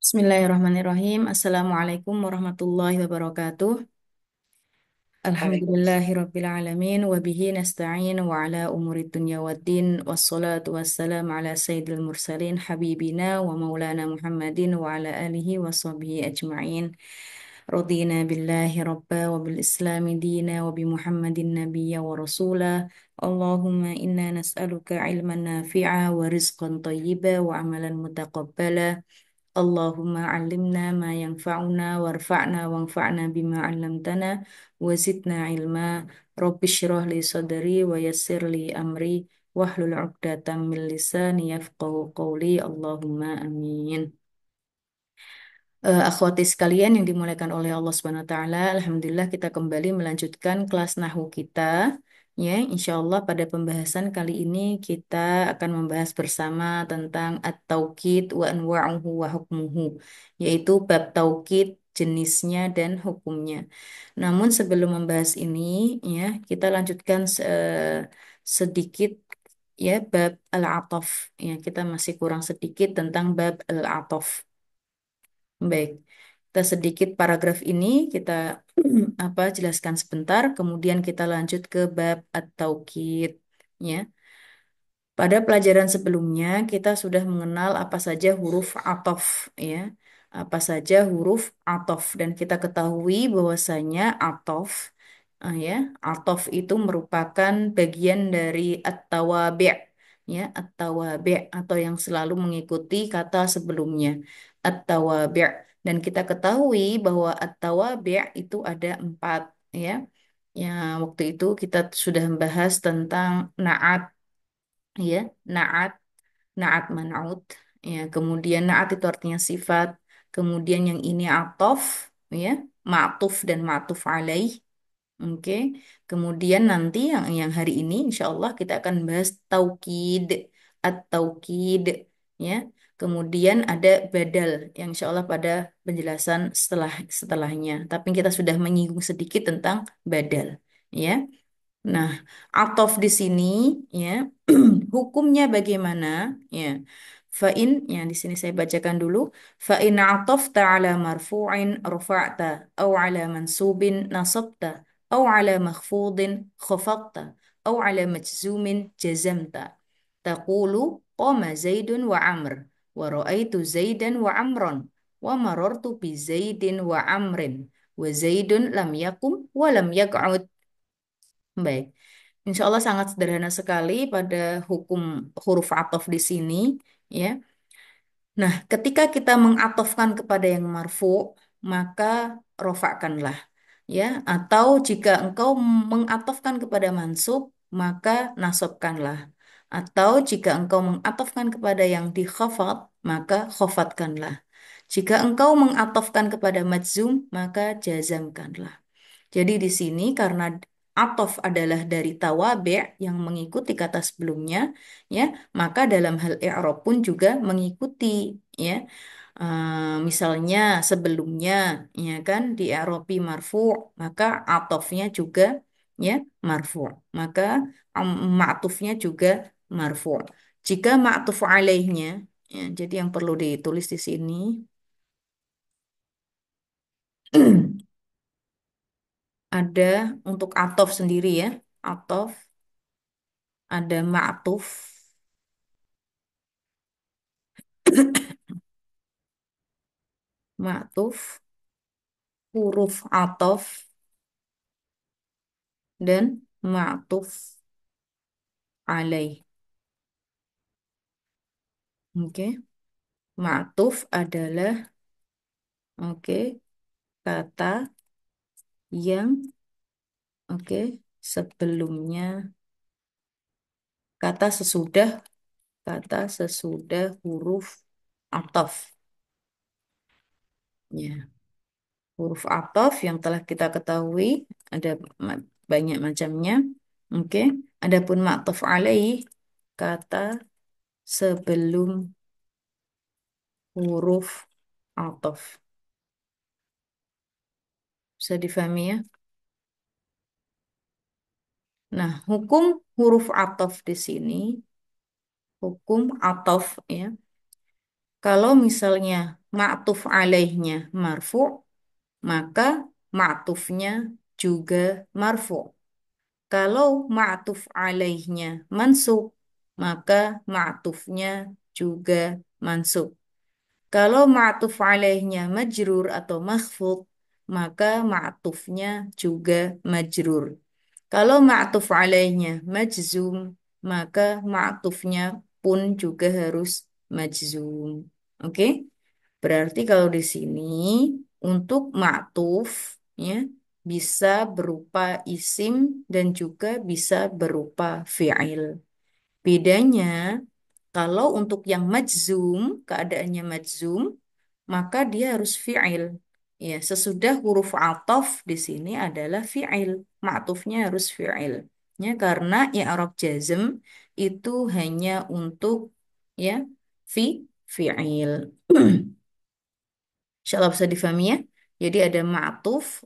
Bismillahirrahmanirrahim. Assalamualaikum warahmatullahi wabarakatuh. Waalaikumsalam. Alhamdulillahirabbil alamin wa bihi nasta'in wa ala umuri dunya waddin wassalatu wassalamu ala sayyidil mursalin habibina wa maulana Muhammadin wa ala alihi wa sahbihi ajma'in. Radina billahi rabba wa bil islami dina wa bi Muhammadin nabiyya wa rasula. Allahumma inna nas'aluka ilman nafi'a wa rizqan tayyiba wa amalan mutaqabbala. Allahumma alimna ma yanfa'una warfa'na wanfa'na bima 'allamtana wa zidna ilma. Rabbi shrah li sadri wa yassir li amri wahlul 'uqdatam min lisani yafqahu qawli. Allahumma amin. Akhwati sekalian yang dimuliakan oleh Allah Subhanahu wa taala, alhamdulillah kita kembali melanjutkan kelas nahwu kita. Ya, insya Allah pada pembahasan kali ini kita akan membahas bersama tentang at-taukid wa anwa'uhu wa hukmuhu, yaitu bab taukid, jenisnya dan hukumnya. Namun sebelum membahas ini, ya, kita lanjutkan sedikit ya bab al-ataf. Ya, kita masih kurang sedikit tentang bab al-ataf. Baik, kita sedikit paragraf ini kita jelaskan sebentar, kemudian kita lanjut ke bab at-taukid. Ya, pada pelajaran sebelumnya kita sudah mengenal apa saja huruf ataf, ya, apa saja huruf ataf dan kita ketahui bahwasanya ataf, ya, ataf itu merupakan bagian dari at-tawabi', ya, at-tawabi' atau yang selalu mengikuti kata sebelumnya, at-tawabi'. Dan kita ketahui bahwa at-tawabi' itu ada empat, ya. Ya, waktu itu kita sudah membahas tentang naat, ya, naat, naat manaut, ya, kemudian naat itu artinya sifat, kemudian yang ini atof, ya, ma'tuf dan ma'tuf alaih. Oke, kemudian nanti yang hari ini insya Allah kita akan bahas taukid, at-taukid, ya. Kemudian ada badal yang insya Allah pada penjelasan setelahnya. Tapi kita sudah menyinggung sedikit tentang badal, ya. Nah, atof di sini, ya, hukumnya bagaimana? Ya, fa'in, ya, di sini saya bacakan dulu. Fa'in atofta ala marfu'in rafa'ta, au ala mansubin nasabta, au ala makhfudin khafaqta, au ala majzumin jazamta. Taqulu qama zaidun wa amr, wa ra'aitu zaidan wa amron, wa marartu bi zaidin wa amrin, wa zaidun lam yakum wa lam yaq'ud. Baik. Insya Allah sangat sederhana sekali pada hukum huruf ataf di sini, ya. Nah, ketika kita mengatofkan kepada yang marfu, maka rofakkanlah, ya. Atau jika engkau mengatofkan kepada mansub, maka nasobkanlah. Atau jika engkau mengatofkan kepada yang dikhafat, maka khafatkanlah. Jika engkau mengatofkan kepada majzum, maka jazamkanlah. Jadi di sini karena atof adalah dari tawabi' yang mengikuti kata sebelumnya, ya, maka dalam hal i'rab pun juga mengikuti, ya. Misalnya sebelumnya, ya kan, di i'rabi marfu', maka atofnya juga, ya, marfu'. Maka ma'tufnya juga marfu'. Jika ma'tuf alaihnya, ya, jadi yang perlu ditulis di sini ada untuk atof sendiri, ya. Atof ada ma'tuf, ma'tuf, huruf atof, dan ma'tuf alaih. Oke, ma'tuf adalah, oke, kata yang, oke, sebelumnya, kata sesudah, kata sesudah huruf atof. Ya, huruf atof yang telah kita ketahui ada banyak macamnya. Oke, adapun ma'tuf alaih, kata sebelum huruf atof. Bisa difahami, ya? Nah, hukum huruf atof di sini, hukum atof, ya. Kalau misalnya ma'tuf alaihnya marfu, maka ma'tufnya juga marfu. Kalau ma'tuf alaihnya mansub, maka ma'tufnya juga mansub. Kalau ma'tuf alaihnya majrur atau makhfud, maka ma'tufnya juga majrur. Kalau ma'tuf alaihnya majzum, maka ma'tufnya pun juga harus majzum. Oke? Berarti kalau di sini untuk ma'tuf ya bisa berupa isim dan juga bisa berupa fi'il. Bedanya kalau untuk yang majzum, keadaannya majzum, maka dia harus fi'il. Ya, sesudah huruf ataf di sini adalah fi'il. Ma'tufnya harus fi'il. Ya, karena i'rab jazm itu hanya untuk ya fi'il. Insya Allah bisa difahami ya. Jadi ada ma'tuf,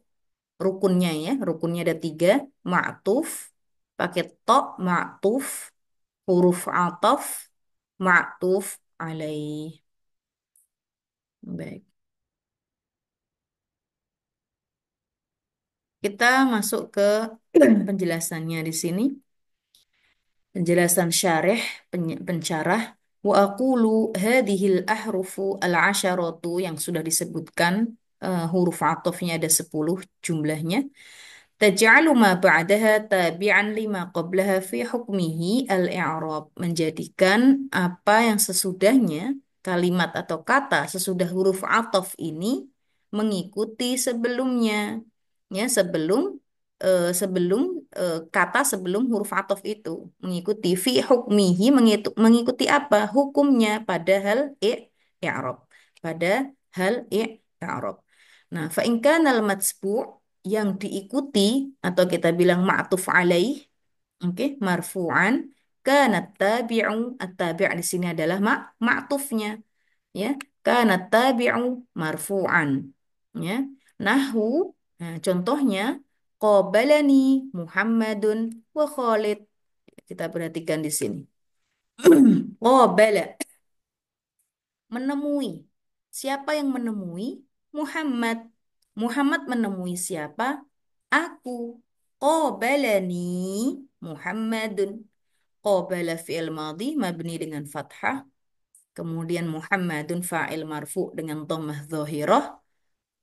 rukunnya ya. Rukunnya ada tiga. Ma'tuf, pakai to, ma'tuf, huruf ataf, ma'tuf alaih. Baik. Kita masuk ke penjelasannya di sini. Penjelasan syarih, pencarah. Wa aqulu hadhil ahrufu al-asharatu yang sudah disebutkan huruf atofnya ada 10 jumlahnya. Taj'alu ma ba'daha tabi'an lima qablaha fi hukmihi al-i'rab. Menjadikan apa yang sesudahnya, kalimat atau kata sesudah huruf atof ini mengikuti sebelumnya. Ya, sebelum kata sebelum huruf atof itu mengikuti fi hukmihi mengikuti apa? Hukumnya pada hal i'rab. Pada hal i'rab. Nah, fa in kana al-matsbu' yang diikuti atau kita bilang ma'tuf alaih, oke, marfu'an, kana tabi'u, at-tabi' di sini adalah ma'tufnya, ya. Kana tabi'u marfu'an, ya. Nahu, nah, contohnya qabalani Muhammadun wa Khalid. Kita perhatikan di sini. Qabala, menemui. Siapa yang menemui? Muhammad. Muhammad menemui siapa? Aku. Qabalani Muhammadun. Qabala fi'il madhi mabni dengan fathah. Kemudian Muhammadun fa'il marfu dengan dhammah dhahirah.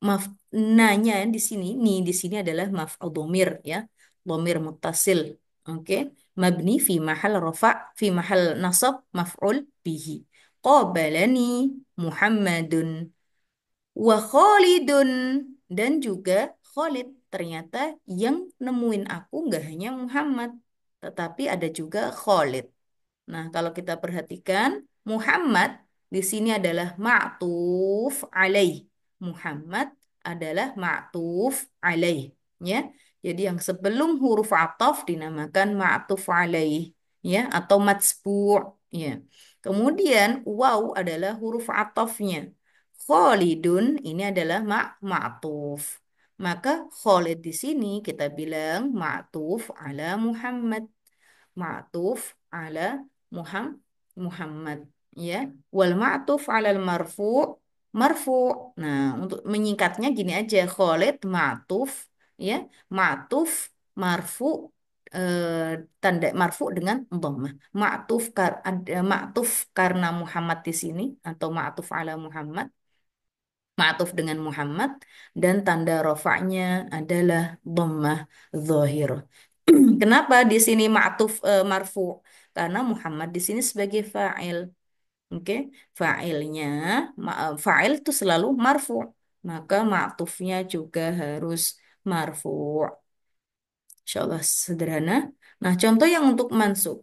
Maf nanya di sini, di sini adalah maf'ul dhamir ya. Dhamir muttasil. Oke. Mabni fi mahal rafa, fi mahal nasab maf'ul bihi. Qabalani Muhammadun wa Khalidun, dan juga Khalid. Ternyata yang nemuin aku nggak hanya Muhammad, tetapi ada juga Khalid. Nah, kalau kita perhatikan, Muhammad di sini adalah ma'tuf alaih. Muhammad adalah ma'tuf alaih. Ya. Jadi yang sebelum huruf ataf dinamakan ma'tuf alaih. Ya, atau matsbu'. Ya. Kemudian waw adalah huruf atafnya. Khalidun ini adalah ma'tuf. Maka Khalid di sini kita bilang ma'tuf ala Muhammad, ma'tuf ala Muhammad, ya. Wal ma'tuf alal marfu. Nah, untuk menyingkatnya gini aja, Khalid ma'tuf, ya, ma'tuf marfu, tanda marfu dengan dhammah. Ma'tuf karena Muhammad di sini atau ma'tuf ala Muhammad, ma'tuf dengan Muhammad, dan tanda rofaknya adalah dhammah zahir. Kenapa di sini ma'tuf marfu? Karena Muhammad di sini sebagai fa'il. Oke, fa'ilnya fa'il itu selalu marfu. Maka ma'tufnya juga harus marfu. Insya Allah sederhana. Nah, contoh yang untuk mansub.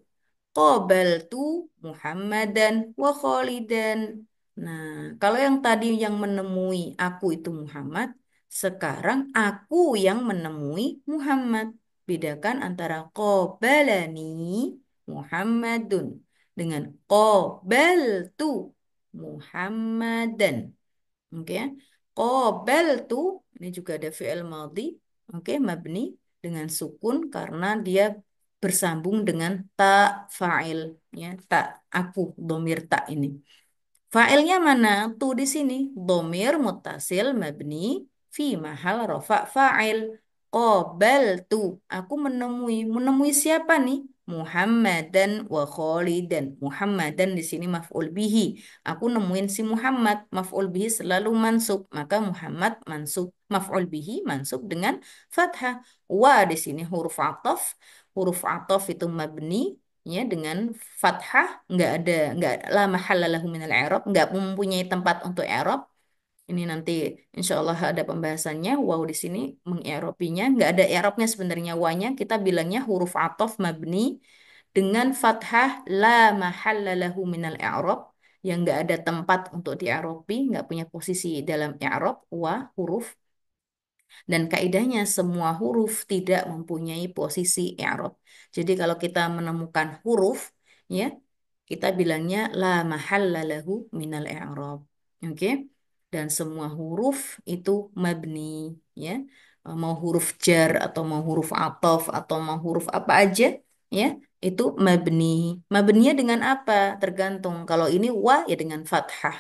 Qabaltu Muhammadan wa Khalidan. Nah, kalau yang tadi yang menemui aku itu Muhammad, sekarang aku yang menemui Muhammad. Bedakan antara qabalani Muhammadun dengan qabaltu Muhammadan. Oke ya. Qabaltu ini juga ada fi'il madhi. Oke, mabni dengan sukun karena dia bersambung dengan ta fa'il, ya, tak aku domir tak ini. Fa'ilnya mana? Tuh di sini. Domir mutasil mabni fi mahal rofa fa'il. Qobal tu. Aku menemui. Menemui siapa nih? Muhammadan wa Khalidan. Muhammadan di sini maf'ul bihi. Aku nemuin si Muhammad. Maf'ul bihi selalu mansub. Maka Muhammad mansub. Maf'ul bihi mansub dengan fathah. Wa di sini huruf ataf. Huruf ataf itu mabni ya dengan fathah, nggak la mahalla lahu minal i'rab, nggak mempunyai tempat untuk i'rab. Ini nanti insya Allah ada pembahasannya. Waw di sini mengi'rabinya nggak ada i'rabnya sebenarnya wanya. Kita bilangnya huruf ataf mabni dengan fathah la mahalla lahu minal i'rab yang nggak ada tempat untuk di'irabi, nggak punya posisi dalam i'rab wa huruf dan kaidahnya semua huruf tidak mempunyai posisi i'rab. Jadi kalau kita menemukan huruf ya, kita bilangnya la mahalla lahu minal i'rab. Oke? Dan semua huruf itu mabni ya. Mau huruf jar atau mau huruf ataf atau mau huruf apa aja ya, itu mabni. Mabninya dengan apa? Tergantung. Kalau ini wa ya dengan fathah.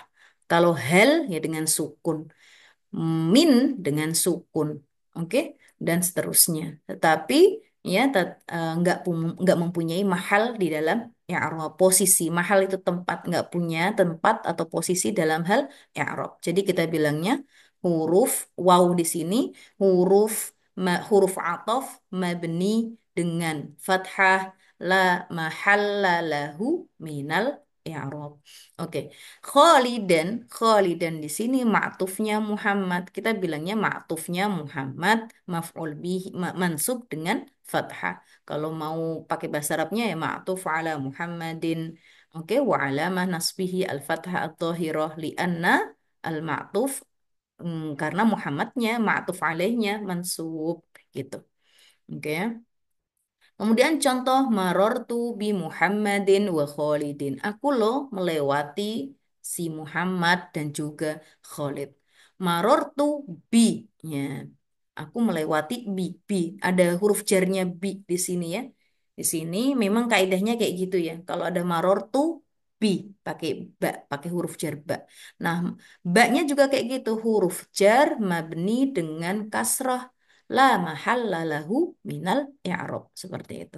Kalau hal ya dengan sukun, min dengan sukun, oke, dan seterusnya. Tetapi ya nggak mempunyai mahal di dalam i'rab. Posisi mahal itu tempat, nggak punya tempat atau posisi dalam hal i'rab. Jadi kita bilangnya huruf waw di sini huruf huruf ataf mabni dengan fathah la mahalla lahu minal i'rab. Oke. Khalidan, Khalidan di sini ma'tufnya Muhammad. Kita bilangnya ma'tufnya Muhammad, maf'ul bihi, mansub dengan fathah. Kalau mau pakai bahasa Arabnya ya ma'tuf ala Muhammadin. Oke, wa alamah nasbihi al-fathah at-tahirah li'anna al-ma'tuf karena Muhammadnya ma'tuf alaihnya mansub gitu. Oke ya. Kemudian contoh marortu bi Muhammadin wa Khalidin. Aku loh melewati si Muhammad dan juga Khalid. Marortu bi ya. Aku melewati bi. Ada huruf jarnya bi di sini ya. Di sini memang kaidahnya kayak gitu ya. Kalau ada marortu bi pakai ba, pakai huruf jar ba. Nah, ba-nya juga kayak gitu, huruf jar mabni dengan kasrah la mahalla lahu minal i'rab seperti itu.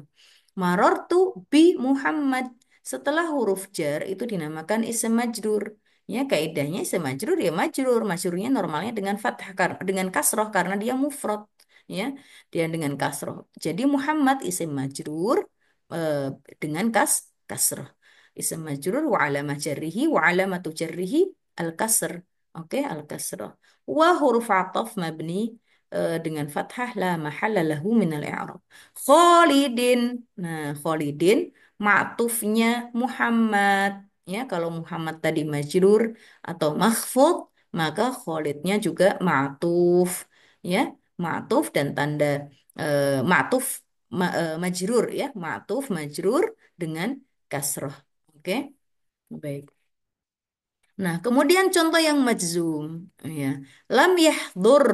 Marortu bi Muhammad. Setelah huruf jar itu dinamakan isim majrur. Ya, kaidahnya isim majrur ya majrur. Majrurnya normalnya dengan fathah dengan kasroh karena dia mufrad. Ya, dia dengan kasroh. Jadi Muhammad isim majrur eh, dengan kasroh. Isim majrur wa alamah jarrihi wa alamatu jarrihi al kasr. Oke, al kasroh. Wa huruf ataf mabni dengan fathah la mahalla lahu minal i'rab. Khalidin. Nah, Khalidin ma'tufnya Muhammad. Ya, kalau Muhammad tadi majrur atau makhfud, maka Khalidnya juga ma'tuf. Ya, ma'tuf dan tanda ma'tuf majrur ya, ma'tuf majrur dengan kasroh. Oke, baik. Nah, kemudian contoh yang majzum, ya. Lam yahdur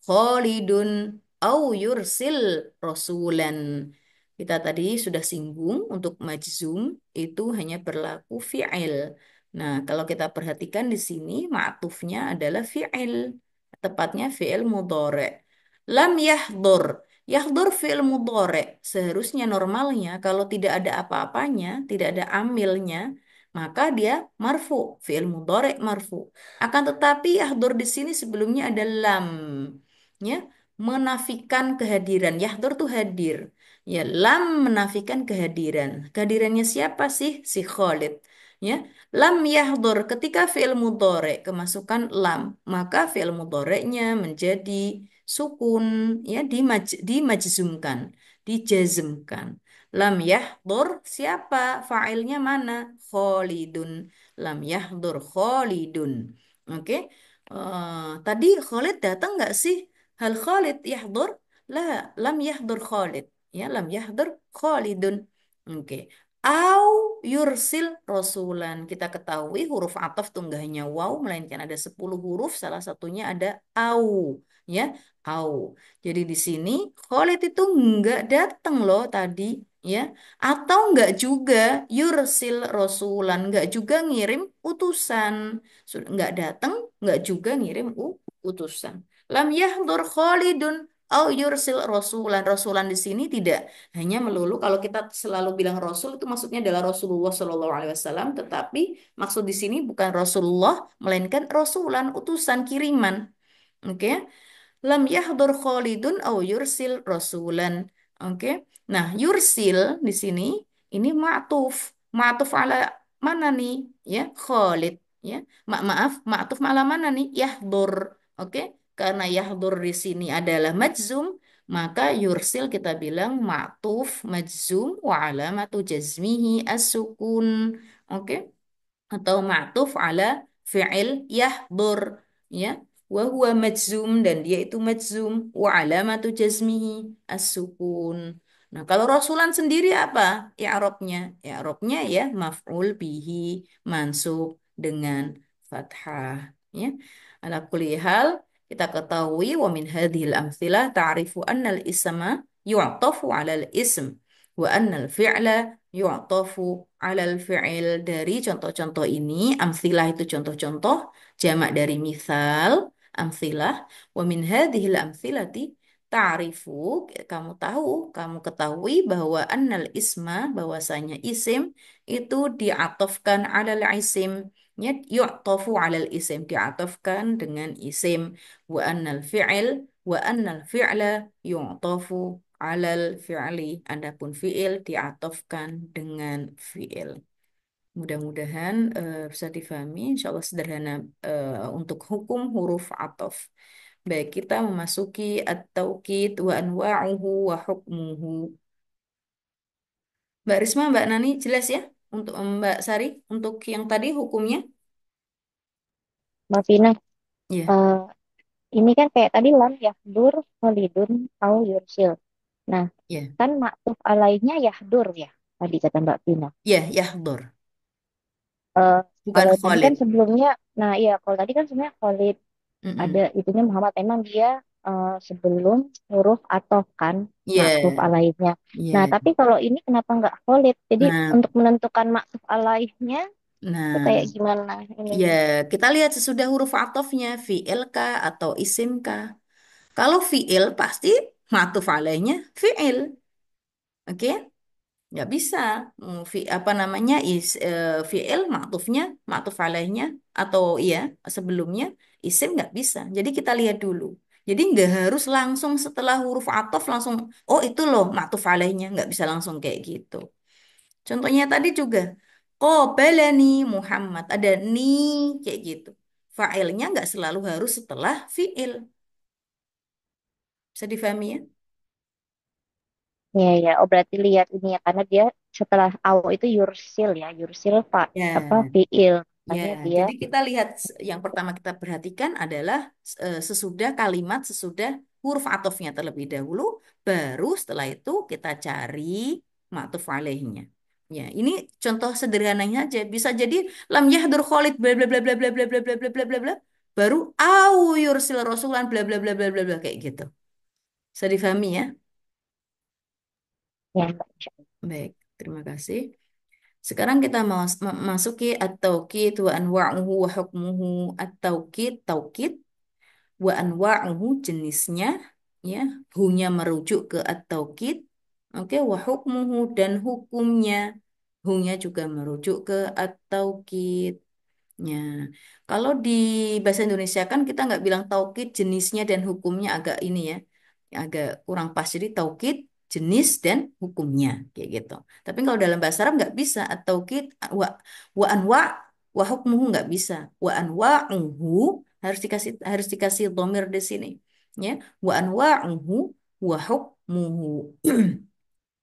Khalidun au yursil rasulan. Kita tadi sudah singgung untuk majzum itu hanya berlaku fi'il. Nah, kalau kita perhatikan di sini ma'tufnya adalah fi'il. Tepatnya fi'il mudhari'. Lam yahdur. Yahdur fi'il mudhari'. Seharusnya normalnya kalau tidak ada apa-apanya, tidak ada amilnya, maka dia marfu, fi'il mudhari marfu. Akan tetapi yahdur di sini sebelumnya ada lam, ya, menafikan kehadiran. Yahdur tuh hadir. Ya, lam menafikan kehadiran. Kehadirannya siapa sih? Si Khalid. Ya, lam yahdur ketika fi'il mudhari kemasukan lam, maka fi'il mudhari'nya menjadi sukun, ya, dimajzumkan, dijazmkan. Lam yahdur siapa? Fa'ilnya mana? Khalidun. Lam yahdur Khalidun. Oke. Tadi Khalid datang nggak sih? Hal Khalid yahdur? La, lam yahdur Khalid. Ya, lam yahdur Khalidun. Oke. Au yursil rasulan. Kita ketahui huruf ataf tuh nggak hanya waw, melainkan ada 10 huruf. Salah satunya ada au. Ya, au. Jadi di sini Khalid itu nggak datang loh tadi. ya. Atau enggak juga yursil rasulan, enggak juga ngirim utusan. Enggak datang, enggak juga ngirim utusan. Lam yahdur Khalidun au yursil rasulan. Rasulan di sini tidak hanya melulu kalau kita selalu bilang rasul itu maksudnya adalah Rasulullah Shallallahu Alaihi Wasallam, tetapi maksud di sini bukan Rasulullah melainkan rasulan, utusan, kiriman. Oke. Lam yahdur Khalidun au yursil rasulan. Oke. Nah, yursil di sini ini ma'tuf. Ma'tuf ala mana nih? Ya, Khalid. Ya, maaf, ma'tuf ala mana nih? Yahdur. Oke. Karena yahdur di sini adalah majzum, maka yursil kita bilang ma'tuf majzum wa alamatu jazmihi as-sukun. Oke, atau ma'tuf ala fi'il yahdur, ya, wa huwa majzum, dan dia itu majzum, wa alamatu jazmihi as-sukun. Nah, kalau rasulan sendiri apa i'rabnya? I'rabnya ya maf'ul bihi mansub dengan fathah, ya. Ala kulli hal, kita ketahui wa min hadhil amthilah ta'rifu anna al-isma yu'tafu 'ala al-ism wa anna al-fi'la yu'tafu alal fi'il. Dari contoh-contoh ini, amsilah itu contoh-contoh, jamak dari misal, amsilah, wa min hadhil amsilati ta'rifu, kamu tahu, kamu ketahui bahwa annal isma, bahwasanya isim itu diatofkan alal isim, ya, yu'tafu alal isim, diatofkan dengan isim, wa annal fi'la yu'tafu alal fi'li. Adapun fi'il diatofkan dengan fi'il. Mudah-mudahan bisa difahami. Insya Allah sederhana untuk hukum huruf atof. Baik, kita memasuki at-taukid wa anwa'uhu wa hukmuhu. Mbak Risma, Mbak Nani, jelas ya? Untuk Mbak Sari, untuk yang tadi hukumnya? Mbak Vina, Ya, eh, ini kan kayak tadi lam yahdur Khalidun au yursil. Nah, ya, kan maktuf alainya yahdur ya, tadi kata Mbak Vina. ya, Yahdor. Eh, Bukan Kalau tadi kan Khalid. sebelumnya, nah iya, kalau tadi kan sebenarnya Khalid ada Mm-mm. itunya Muhammad, emang dia sebelum huruf atau kan maktuf Ya, alaihnya. Nah, ya. tapi kalau ini kenapa nggak Khalid? Jadi Nah, untuk menentukan maktuf alaihnya itu nah, kayak gimana ya, ininya? kita lihat sesudah huruf atofnya, fi'il kah atau isim kah. Kalau fi'il pasti ma'tuf alaihnya fi'il. Oke? Nggak bisa. Apa namanya, fi'il ma'tufnya, ma'tuf alaihnya, atau iya, sebelumnya isim nggak bisa. Jadi kita lihat dulu. Jadi nggak harus langsung setelah huruf atof langsung, oh itu loh ma'tuf alaihnya. Nggak bisa langsung kayak gitu. Contohnya tadi juga, Qabalani Muhammad. Ada ni kayak gitu. Fa'ilnya nggak selalu harus setelah fi'il. Bisa difahami ya? Ya, ya. Oh, berarti lihat ini ya, karena dia setelah aw itu yursil ya, yursil pak apa Ya, fiil. ya. Makanya dia Jadi kita lihat yang pertama kita perhatikan adalah sesudah kalimat, sesudah huruf atofnya terlebih dahulu, baru setelah itu kita cari ma'tuf alaihnya. Ya, ini contoh sederhananya aja. Bisa jadi lam yahdur Khalid bla bla bla bla bla bla bla bla bla bla bla bla, baru au yursil rasulan bla bla bla bla bla bla kayak gitu. Bisa difahami ya? ya Mbak, Insya Allah. Baik, terima kasih. Sekarang kita mau masuki at-taukid wa anwa'uhu wa hukmuhu. At-taukid, taukid, wa anwa'uhu jenisnya, ya, hunya merujuk ke at-taukid. Oke, wa hukmuhu dan hukumnya. Hunya juga merujuk ke at-taukid. Ya, kalau di bahasa Indonesia kan kita nggak bilang taukid jenisnya dan hukumnya, agak ini ya, agak kurang pas. Jadi taukid jenis dan hukumnya kayak gitu. Tapi kalau dalam bahasa Arab nggak bisa. Taukid wa anwa wa hukmuhu nggak bisa. Wa anwa'uhu harus dikasih dhamir di sini. Ya, wa anwa'uhu wa hukmuhu.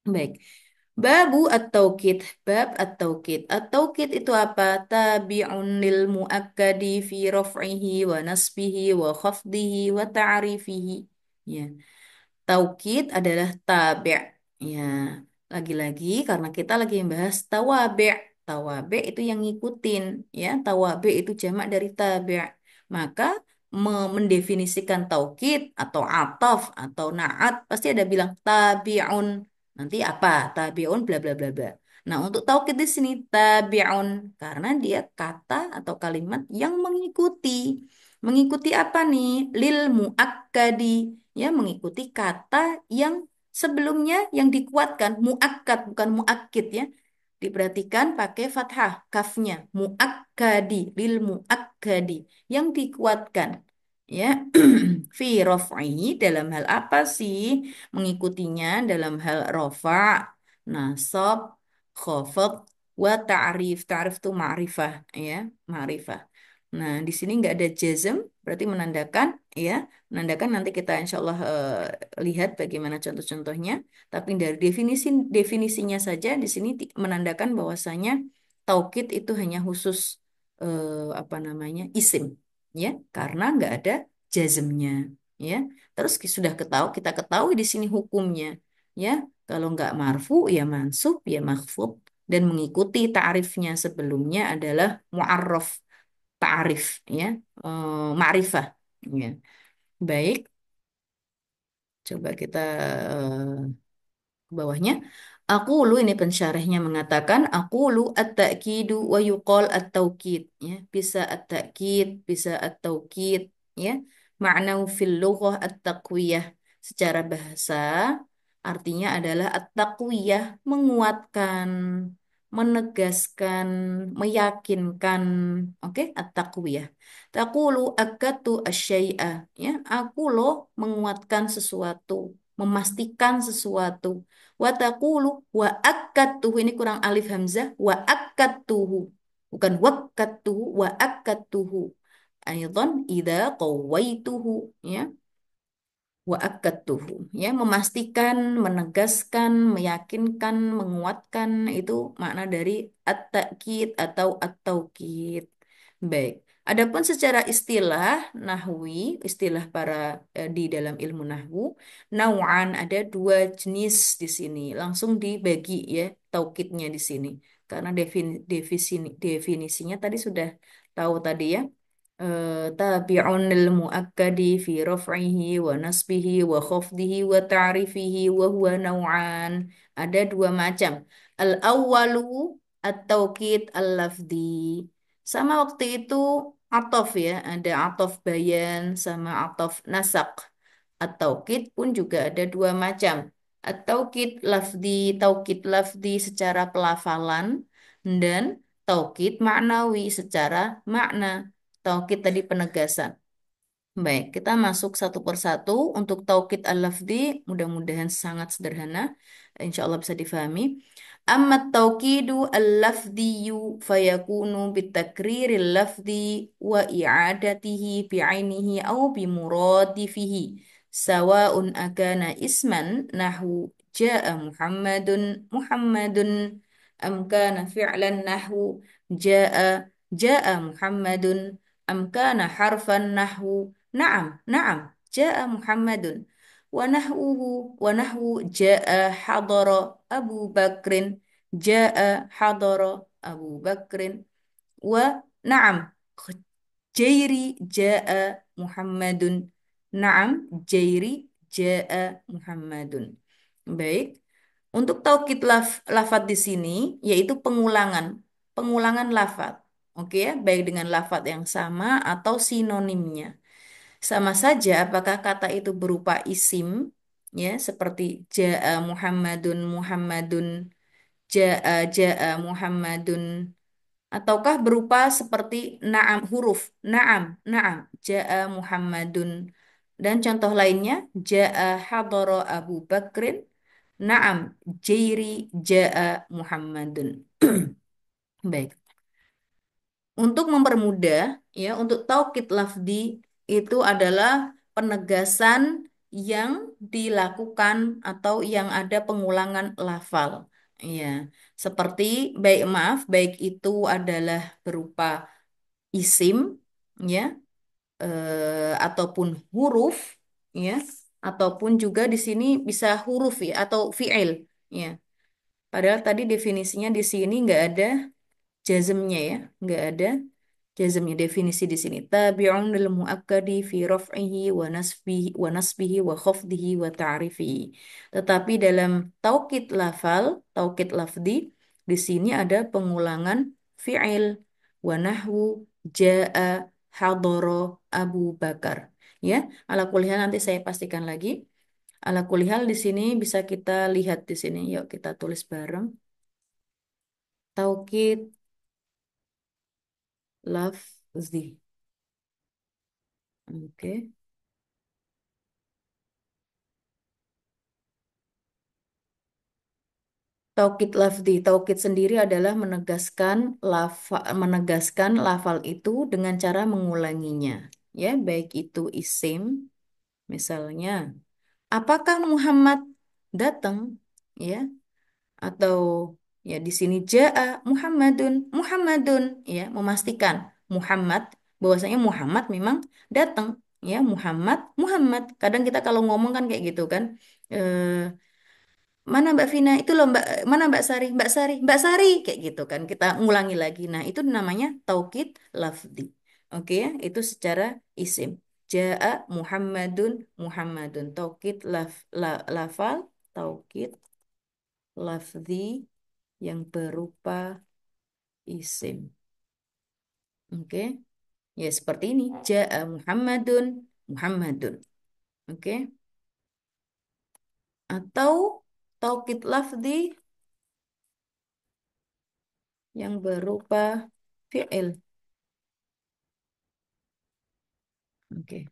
Baik. Babu at-taukid. Bab at-taukid. At-taukid itu apa? Tabi'un lil muakkadi fi raf'ihi wa nasbihi wa khafdihi wa ta'rifihi. Ya. Taukid adalah tabi'. Ya. Lagi-lagi karena kita lagi membahas tawabi'. Tawabi' itu yang ngikutin. Ya. Tawabi' itu jamak dari tabi'. Maka mendefinisikan taukid atau ataf atau na'at pasti ada bilang tabi'un. Nanti apa? Tabi'un bla bla bla bla. Nah, untuk taukid di sini tabi'un karena dia kata atau kalimat yang mengikuti. Mengikuti apa nih? Lil muakkadi. Ya, mengikuti kata yang sebelumnya yang dikuatkan. Muakkad bukan muakkid ya. Diperhatikan pakai fathah kafnya. Muakkadi, lil muakkadi yang dikuatkan. Ya, fi raf'i dalam hal apa sih? Mengikutinya dalam hal rofa, nasab, khafad, wa ta'rif. Ta'rif itu ma'rifah, ya, ma'rifah. Nah, di sini nggak ada jazm, berarti menandakan, ya, menandakan nanti kita insya Allah lihat bagaimana contoh-contohnya. Tapi dari definisinya saja di sini menandakan bahwasanya taukid itu hanya khusus apa namanya isim, ya, karena nggak ada jazmnya, ya. Terus kita ketahui di sini hukumnya, ya. Kalau nggak marfu ya mansub ya makhfud dan mengikuti ta'rifnya sebelumnya adalah mu'arraf ta'rif, ya, ma'rifah, ya. Baik, coba kita ke bawahnya. Aku lu ini pensyarahnya mengatakan aku lu at-ta'kidu wa yuqal at-taukid, ya. Bisa at-ta'kid, bisa at-taukid, ya. Makna fil lughah at-taqwiyah. Secara bahasa artinya adalah at-taqwiyah, menguatkan, menegaskan, meyakinkan. Oke, at-taqwiyah. Taqulu akatu asyai'a, ya. Aku loh menguatkan sesuatu, memastikan sesuatu. Wa taqulu wa akkatuhu, ini kurang alif hamzah, wa akkatuhu. Bukan wakkatuhu, wa akkatuhu. Aidan idza qawaituhu, ya. Wa akkatuhu, ya, memastikan, menegaskan, meyakinkan, menguatkan itu makna dari at-ta'kid atau at-taukid. Baik. Adapun secara istilah nahwi, istilah para di dalam ilmu nahwu, nau'an ada dua jenis di sini. Langsung dibagi ya taukidnya di sini. Karena definisinya tadi sudah tahu tadi ya. Tabi'un lil muakkadi fi raf'ihi wa nasbihi wa khafdihi wa ta'rifihi wa huwa naw'an. Ada dua macam. Al-awwalu at-taukid al-lafzi. Sama waktu itu atof ya, ada atof bayan sama atof nasak. At-taukid pun juga ada dua macam. Taukid lafzi secara pelafalan dan taukid maknawi secara makna. Taukid tadi penegasan. Baik, kita masuk satu persatu untuk taukid al-lafzi. Mudah-mudahan sangat sederhana. Insya Allah bisa difahami. Amma taukidu al-lafziyu fayakunu bitakriril lafzi wa i'adatihi bi'ainihi au bimuradifihi. Sawa'un akana isman nahu ja'a Muhammadun am kana fi'lan nahu ja'a Muhammadun am kana harfan nahu na'am na'am ja'a Muhammadun wa nahwu ja'a hadara Abu Bakrin ja'a hadara Abu Bakrin wa na'am jairi ja'a Muhammadun na'am jairi ja'a Muhammadun. Baik, untuk taukid lafat di sini yaitu pengulangan lafat. Oke ya, baik dengan lafat yang sama atau sinonimnya. Sama saja apakah kata itu berupa isim, ya, seperti ja'a Muhammadun, ja'a Muhammadun, ataukah berupa seperti na'am, huruf na'am ja'a Muhammadun, dan contoh lainnya ja'a hadara Abu Bakrin, na'am jairi ja'a Muhammadun. Baik. Untuk mempermudah, ya, untuk taukid lafdi itu adalah penegasan yang dilakukan atau yang ada pengulangan lafal. Ya, seperti baik itu adalah berupa isim, ya, ataupun huruf, ya, ataupun juga di sini bisa huruf ya atau fiil, ya. Padahal tadi definisinya di sini nggak ada jazmnya ya, nggak ada. Jazmnya definisi di sini tabi'un lil muakkadi fi raf'ihi wa nasbihi wa khafdihi wa ta'rifihi. Tetapi dalam taukid lafal, taukid lafdi di sini ada pengulangan fi'il wa nahwu jaa hadara Abu Bakar. Ya, ala kulihal nanti saya pastikan lagi. Ala kulihal di sini bisa kita lihat di sini. Yuk kita tulis bareng. Taukid lafzi. Oke. Taukid lafzi. Taukid sendiri adalah menegaskan lafal itu dengan cara mengulanginya. Ya, baik itu isim, misalnya, apakah Muhammad datang? Ya, atau ya di sini jaa Muhammadun, Muhammadun, ya, memastikan Muhammad bahwasanya Muhammad memang datang. Ya, Muhammad, Muhammad. Kadang kita kalau ngomong kan kayak gitu kan. Eh, Mana Mbak Vina? Itu loh Mbak, mana Mbak Sari? Mbak Sari, Mbak Sari, kayak gitu kan. Kita ngulangi lagi. Nah, itu namanya taukid lafzi. Oke ya, itu secara isim. Ja'a Muhammadun, Muhammadun. Taukid lafal, taukid lafzi yang berupa isim. Oke. Ya, seperti ini. Ja'a Muhammadun, Muhammadun. Oke. Atau taukid lafzi yang berupa fi'il. Oke.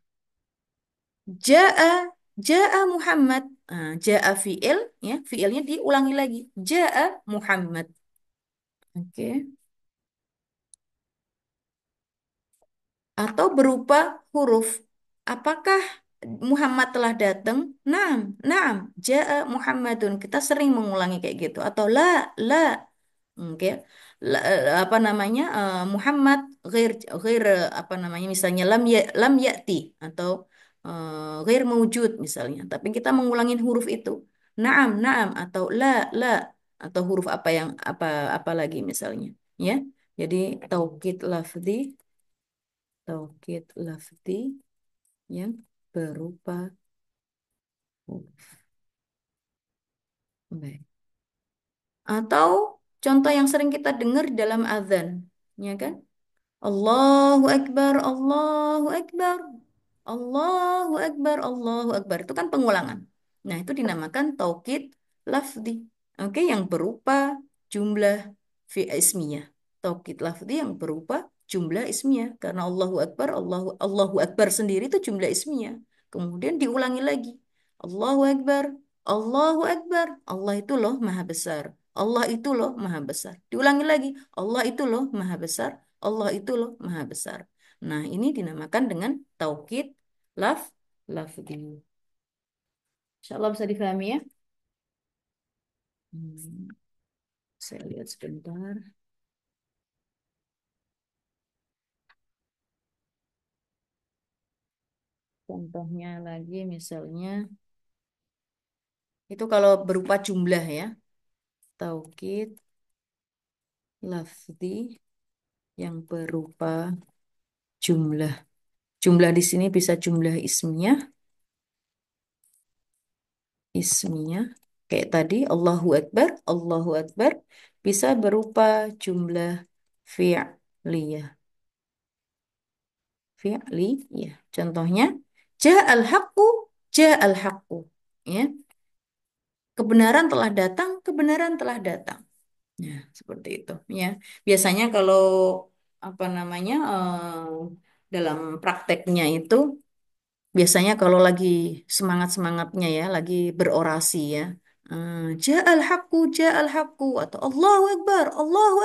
Ja'a, Ja'a Muhammad. Nah, Ja'a fi'il, ya, fi'ilnya diulangi lagi. Ja'a Muhammad. Oke. Atau berupa huruf. Apakah Muhammad telah datang? Naam, naam. Ja'a Muhammadun. Kita sering mengulangi kayak gitu. Atau la. Oke. Apa namanya? Muhammad ghair ghair apa namanya? Misalnya lam ya'ti atau ghair mewujud misalnya. Tapi kita mengulangin huruf itu. Naam, naam atau la atau huruf apa lagi misalnya, ya. Jadi taukid lafzi yang berupa huruf. Baik. Atau contoh yang sering kita dengar dalam azan, ya kan? Allahu Akbar, Allahu Akbar, Allahu Akbar, Allahu Akbar. Itu kan pengulangan. Nah, itu dinamakan taukid lafzi. Oke, yang berupa jumlah fi ismiyah. Taukid lafzi yang berupa jumlah ismiyah. Karena Allahu Akbar, Allahu Akbar sendiri itu jumlah ismiyah. Kemudian diulangi lagi. Allahu Akbar, Allahu Akbar. Allah itu loh maha besar. Allah itu loh maha besar. Diulangi lagi. Allah itu loh maha besar. Allah itu loh maha besar. Nah, ini dinamakan dengan taukid laf lafzi. Insya Allah bisa difahami ya. Hmm, saya lihat sebentar. Contohnya lagi misalnya itu kalau berupa jumlah ya. Taukid lafzi yang berupa jumlah. Jumlah di sini bisa jumlah ismiyah. Kayak tadi Allahu Akbar bisa berupa jumlah fi'liyah. Fi'liyah. Contohnya ja'al haqqu, ja'al haqqu. Ya, kebenaran telah datang, kebenaran telah datang. Ya, seperti itu. Ya, biasanya kalau apa namanya dalam prakteknya itu biasanya kalau lagi semangat-semangatnya ya, lagi berorasi ya. Ja'al haqqu, ja'al haqqu atau Allahu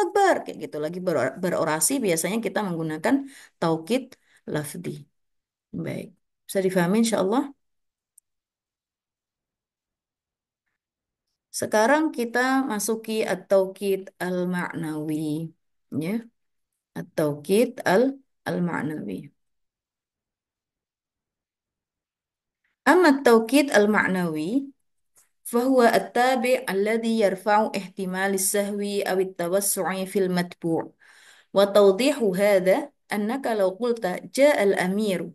Akbar kayak gitu lagi berorasi biasanya kita menggunakan taukid lafzi. Baik. Bisa difahami insya Allah. Sekarang kita masuki at-taukid al-ma'nawi. Ya, at-taukid al-ma'nawi. Amma at-taukid al-ma'nawi فهو التابع الذي يرفع احتمال السهو أو التوسع في المتبوع وتوضيح هذا أنك لو قلت جاء الأمير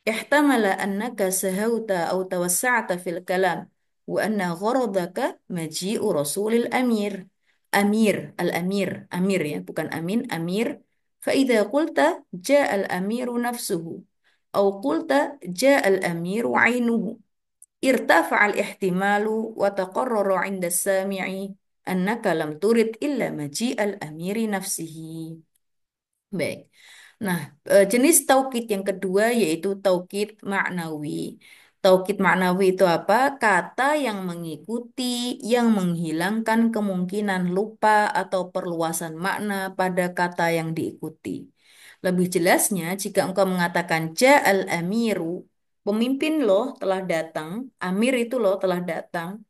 احتمل أنك سهوت أو توسعت في الكلام وأن غرضك مجيء رسول الأمير. أمير، الأمير أمير يا bukan أمين، أمير. فإذا قلت جاء الأمير نفسه أو قلت جاء الأمير عينه ارتفع الاحتمال وتقرر عند السامع أنك لم ترد إلا مجيء الأمير نفسه. Baik. Nah, jenis taukid yang kedua yaitu taukid maknawi. Taukid maknawi itu apa? Kata yang mengikuti, yang menghilangkan kemungkinan lupa atau perluasan makna pada kata yang diikuti. Lebih jelasnya, jika engkau mengatakan ja'al amiru, pemimpin loh telah datang, amir itu loh telah datang.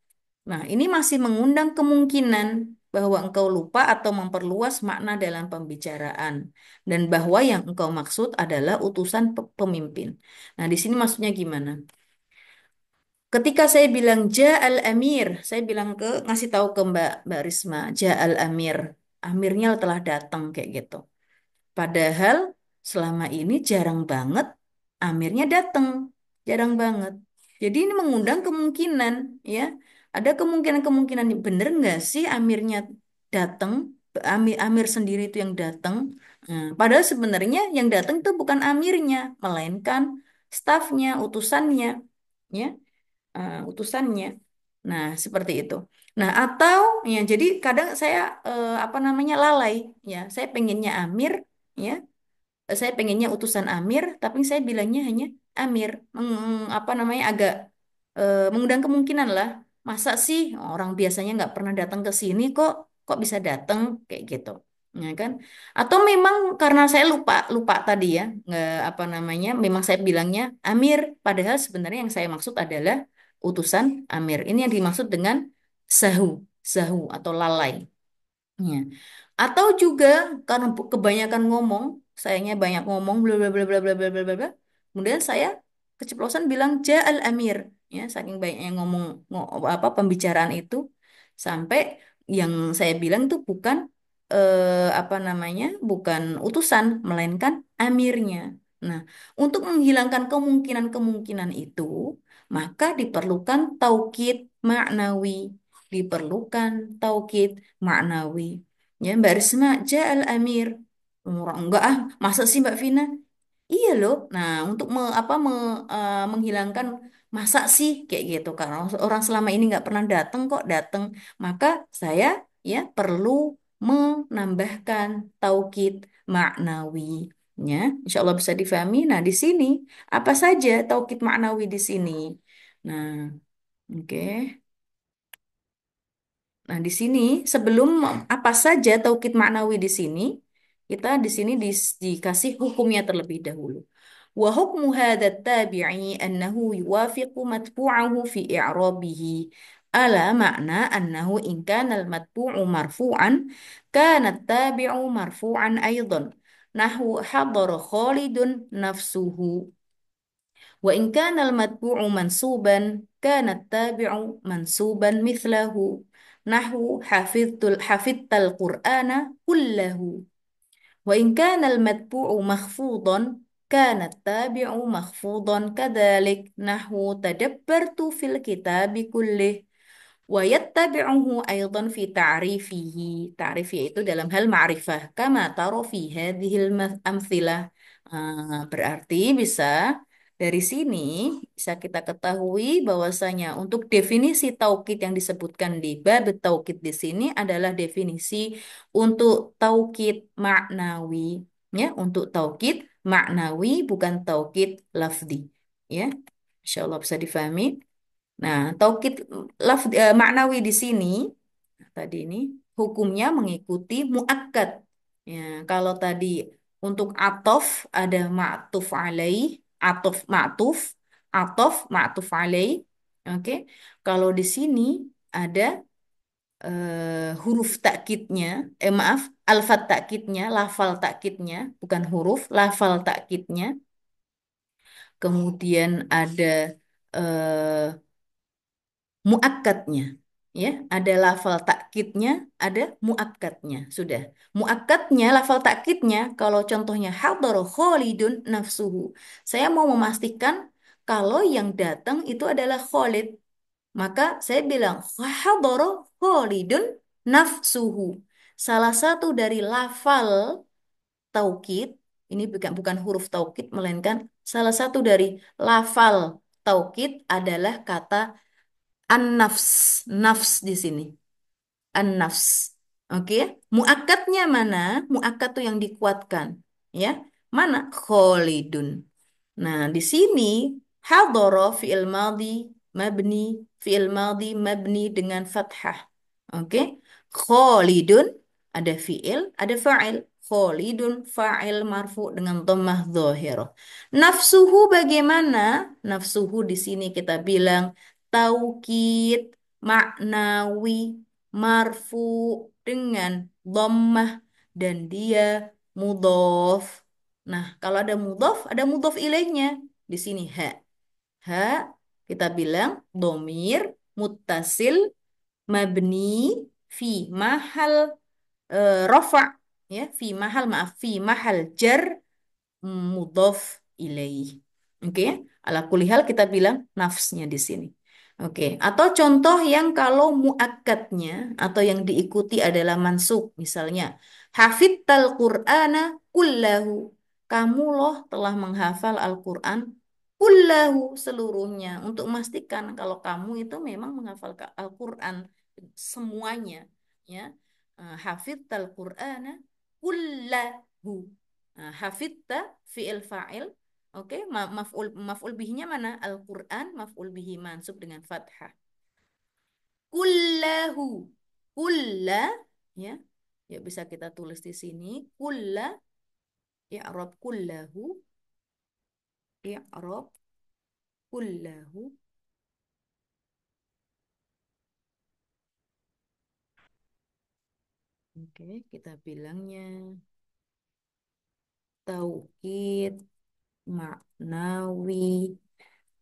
Nah, ini masih mengundang kemungkinan bahwa engkau lupa atau memperluas makna dalam pembicaraan dan bahwa yang engkau maksud adalah utusan pemimpin. Nah, di sini maksudnya gimana? Ketika saya bilang Ja'al Amir, saya bilang ngasih tahu ke Mbak Risma, Ja'al Amir, Amirnya telah datang kayak gitu. Padahal selama ini jarang banget amirnya datang, jarang banget. Jadi ini mengundang kemungkinan, ya. Ada kemungkinan-kemungkinan bener nggak sih amirnya datang, amir sendiri itu yang datang. Nah, padahal sebenarnya yang datang itu bukan amirnya, melainkan stafnya, utusannya, ya, utusannya. Nah, seperti itu. Nah, atau ya jadi kadang saya apa namanya lalai, ya. Saya pengennya amir, ya, saya pengennya utusan Amir, tapi saya bilangnya hanya Amir. Apa namanya agak mengundang kemungkinan lah. Masa sih orang biasanya nggak pernah datang ke sini kok bisa datang kayak gitu, ya kan? Atau memang karena saya lupa lupa tadi ya, nggak apa namanya, memang saya bilangnya Amir, padahal sebenarnya yang saya maksud adalah utusan Amir. Ini yang dimaksud dengan sahu, sahu atau lalai. Ya. Atau juga karena kebanyakan ngomong, sayangnya banyak ngomong bla bla bla bla bla bla bla bla. bla. Kemudian saya keceplosan bilang Ja'al Amir, ya, saking banyaknya ngomong apa pembicaraan itu sampai yang saya bilang itu bukan apa namanya? Bukan utusan, melainkan amirnya. Nah, untuk menghilangkan kemungkinan-kemungkinan itu, maka diperlukan taukid maknawi, diperlukan taukid maknawi. Ya, Mbak Risma, Ja'al Amir. Orang enggak ah, masa sih Mbak Vina? Iya loh. Nah, untuk menghilangkan masa sih kayak gitu karena orang selama ini nggak pernah datang kok datang, maka saya ya perlu menambahkan taukid maknawi. Ya, insya Allah bisa difahami. Nah, di sini apa saja taukid maknawi di sini? Nah, oke. Nah, di sini sebelum apa saja taukid maknawi di sini, kita di sini dikasih hukumnya terlebih dahulu. Wa hukmu hadha tabi'i annahu yuwafiqu matbu'ahu fi i'rabihi ala makna annahu in kana al-matbu'u marfu'an kana tabi'u marfu'an aidan. Nahu hadara Khalidun nafsuhu وإن كان المتبوع منسوبا كان التابع منسوبا مثله نحو حفظت القرآن كله. وإن كان المتبوع مخفوضا كان التابع مخفوضا كذلك نحو تدبرت في الكتاب كله. ويتبعه أيضا في تعريفه. تعريف yaitu dalam hal ma'rifah kama taro fi hadhil amthilah. Berarti bisa dari sini bisa kita ketahui bahwasanya untuk definisi taukid yang disebutkan di bab taukid di sini adalah definisi untuk taukid maknawi, ya, untuk taukid maknawi bukan taukid lafzi, ya. Insyaallah bisa difahami. Nah, taukid maknawi di sini tadi ini hukumnya mengikuti muakkad. Ya, kalau tadi untuk atof ada ma'tuf alaih, atof, ma'tuf alaih. Oke. Kalau di sini ada huruf takkidnya, maaf, alfat takkidnya, lafal takkidnya, bukan huruf, lafal takkidnya. Kemudian ada muakkadnya, ya, ada lafal takkidnya, ada muakkadnya. Sudah. Muakkadnya, lafal takkidnya, kalau contohnya hadara Khalidun nafsuhu. Saya mau memastikan kalau yang datang itu adalah Khalid. Maka saya bilang hadara Khalidun nafsuhu. Salah satu dari lafal taukid, ini bukan huruf taukid, melainkan salah satu dari lafal taukid adalah kata an-nafs, nafs di sini, an-nafs. Oke, muakkadnya mana? Muakkad tuh yang dikuatkan, ya. Mana? Kholidun. Nah, di sini hadara fi'il madhi mabni, fi'il madhi mabni dengan fathah. Oke. Kholidun ada fi'il, ada fa'il. Kholidun fa'il marfu dengan dhammah dhahirah. Nafsuhu bagaimana? Nafsuhu di sini kita bilang taukid maknawi marfu dengan dhammah dan dia mudhof. Nah, kalau ada mudhof, ada mudhof ilaihnya. Di sini ha. Ha kita bilang domir muttasil mabni fi mahal rafa, ya, fi mahal, maaf, fi mahal jar mudhof ilaih. Oke, ala kulihal kita bilang nafsnya di sini. Oke, atau contoh yang kalau muakkadnya atau yang diikuti adalah mansub, misalnya hafidtal Qur'ana kullahu. Kamu loh telah menghafal Al-Qur'an kullahu seluruhnya untuk memastikan kalau kamu itu memang menghafal Al-Qur'an semuanya, ya. Hafidtal Qur'ana kullahu. Nah, hafidta fi'il fa'il. Oke, maf'ul bihinya mana? Al-Qur'an maf'ul bihi mansub dengan fathah. Kullahu. Kulla, ya. Ya bisa kita tulis di sini. Kulla, i'rab kullahu, i'rab kullahu. Oke, kita bilangnya taukid maknawi,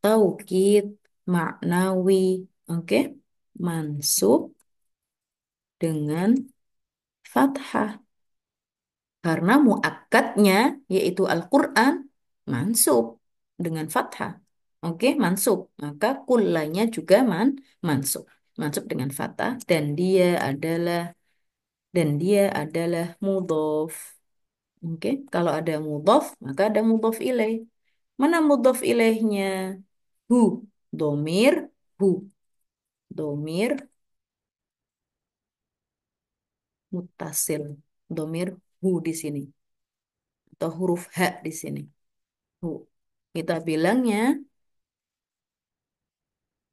taukid maknawi. Oke, mansub dengan fathah. Karena muakkadnya yaitu Al-Quran mansub dengan fathah. Oke, mansub. Maka kullanya juga mansub. Mansub dengan fathah dan dia adalah mudhof. Oke, kalau ada mudhof maka ada mudhof ilaih. Mana mudhof ilaihnya? Hu, domir, hu, domir muttasil. Domir hu di sini atau huruf h di sini. Hu. Kita bilangnya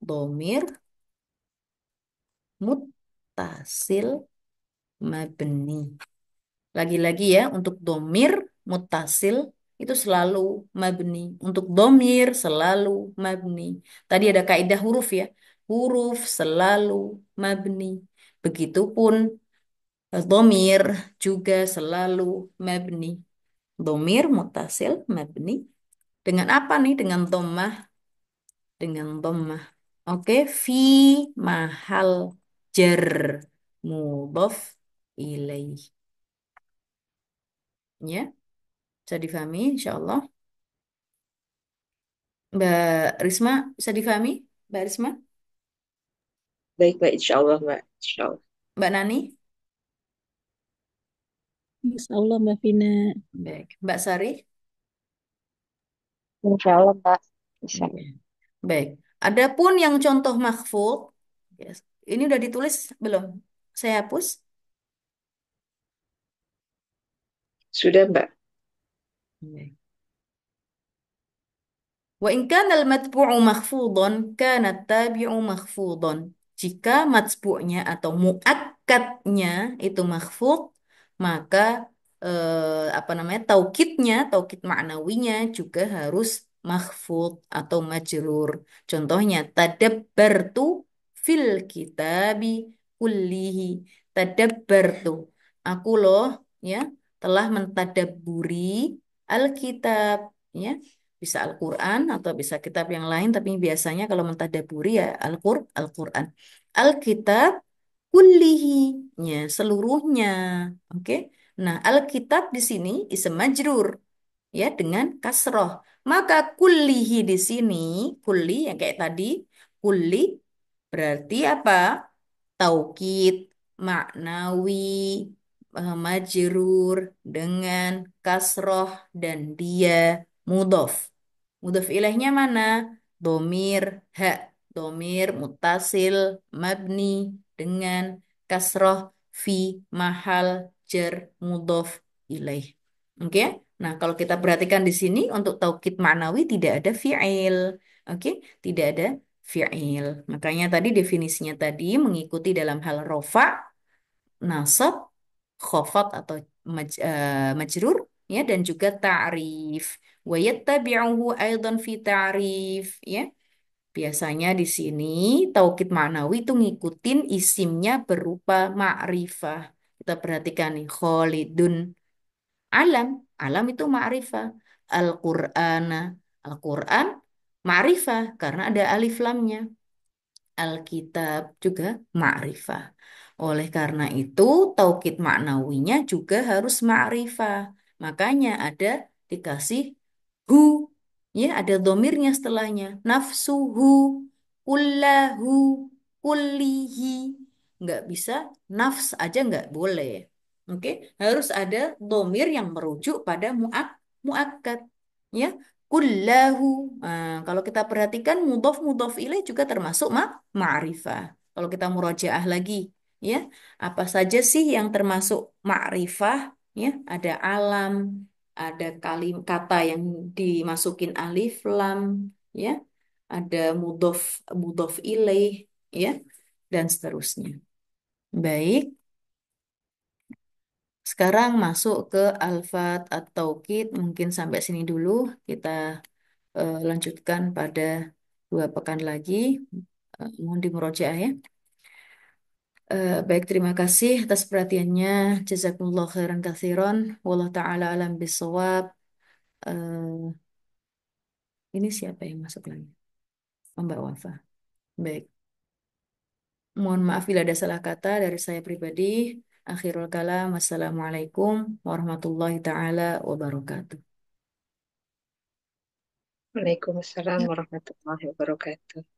domir muttasil mabni. Lagi-lagi ya, untuk domir muttasil itu selalu mabni. Untuk domir selalu mabni. Tadi ada kaidah huruf ya. Huruf selalu mabni. Begitupun domir juga selalu mabni. Domir muttasil mabni. Dengan apa nih? Dengan dhammah, dengan dhammah. Oke, fi mahal jar mudhof ilaih. Ya, bisa difahami insya Allah. Mbak Risma, bisa difahami? Mbak Risma? Baik, baik, insya Allah, Mbak. Insya Allah. Mbak Nani? Insya Allah Mbak Vina. Baik. Mbak Sari? Insya Allah, Mbak. Bisa. Oke. Baik. Adapun yang contoh mahfud, yes. Ini udah ditulis belum? Saya hapus. Sudah, Mbak. Baik. Wa in kana al-matbu'u makhfudhan, kana tabi'u makhfudhan. Jika matbu'nya atau muakkadnya itu makhfud, maka apa namanya? Taukid maknawinya juga harus makhfud atau majrur. Contohnya tadabbartu fil kitabi kullihi. Tadabbartu. Aku loh ya telah mentadabburi Alkitab, ya, bisa Al-Quran atau bisa kitab yang lain, tapi biasanya kalau mentadaburi ya Al-Quran. Alkitab kullihi, ya, seluruhnya. Oke. Nah, Alkitab di sini ism majrur, ya, dengan kasroh. Maka kullihi di sini, kulli yang kayak tadi, kulli berarti apa? Taukid maknawi, majrur dengan kasroh dan dia mudhof. Mudhof ilaihnya mana? Domir ha, domir mutasil mabni dengan kasroh fi mahal jar mudhof ilaih. Oke. Nah, kalau kita perhatikan di sini untuk taukid ma'nawi tidak ada fi'il. Oke, tidak ada fi'il. Makanya tadi definisinya tadi mengikuti dalam hal rofa, nasab, khofat atau majrur, ya, dan juga ta'rif. Wa yattabi'uhu aidan fi ta'rif, ya. Biasanya di sini taukid ma'nawi itu ngikutin isimnya berupa ma'rifah. Kita perhatikan nih, Khalidun alam, alam itu ma'rifah. Al-Qur'ana, Al-Qur'an ma'rifah karena ada alif lamnya. Alkitab juga ma'rifah. Oleh karena itu, taukid maknawinya juga harus ma'rifah. Makanya ada dikasih hu, ya, ada domirnya setelahnya. Nafsuhu, kullahu, kullihi. Nggak bisa nafs aja nggak boleh. Oke, harus ada domir yang merujuk pada muakkad. Ya, kullahu. Nah, kalau kita perhatikan mudhof ilaih juga termasuk ma'rifah. Kalau kita murojaah lagi, ya, apa saja sih yang termasuk ma'rifah? Ya, ada alam, ada kata yang dimasukin alif lam, ya, ada mudhof ilaih, ya, dan seterusnya. Baik, sekarang masuk ke alfat atau taukid. Mungkin sampai sini dulu. Kita lanjutkan pada 2 pekan lagi. Mohon dimurojaah ya. Baik, terima kasih atas perhatiannya. Jazakumullah khairan katsiran. Wallahu ta'ala alam bisawab. Eh, ini siapa yang masuk lagi? Oh, Mbak Wafa. Baik. Mohon maaf bila ada salah kata dari saya pribadi. Akhirul kalam. Wassalamualaikum warahmatullahi ta'ala wabarakatuh. Waalaikumsalam warahmatullahi wabarakatuh.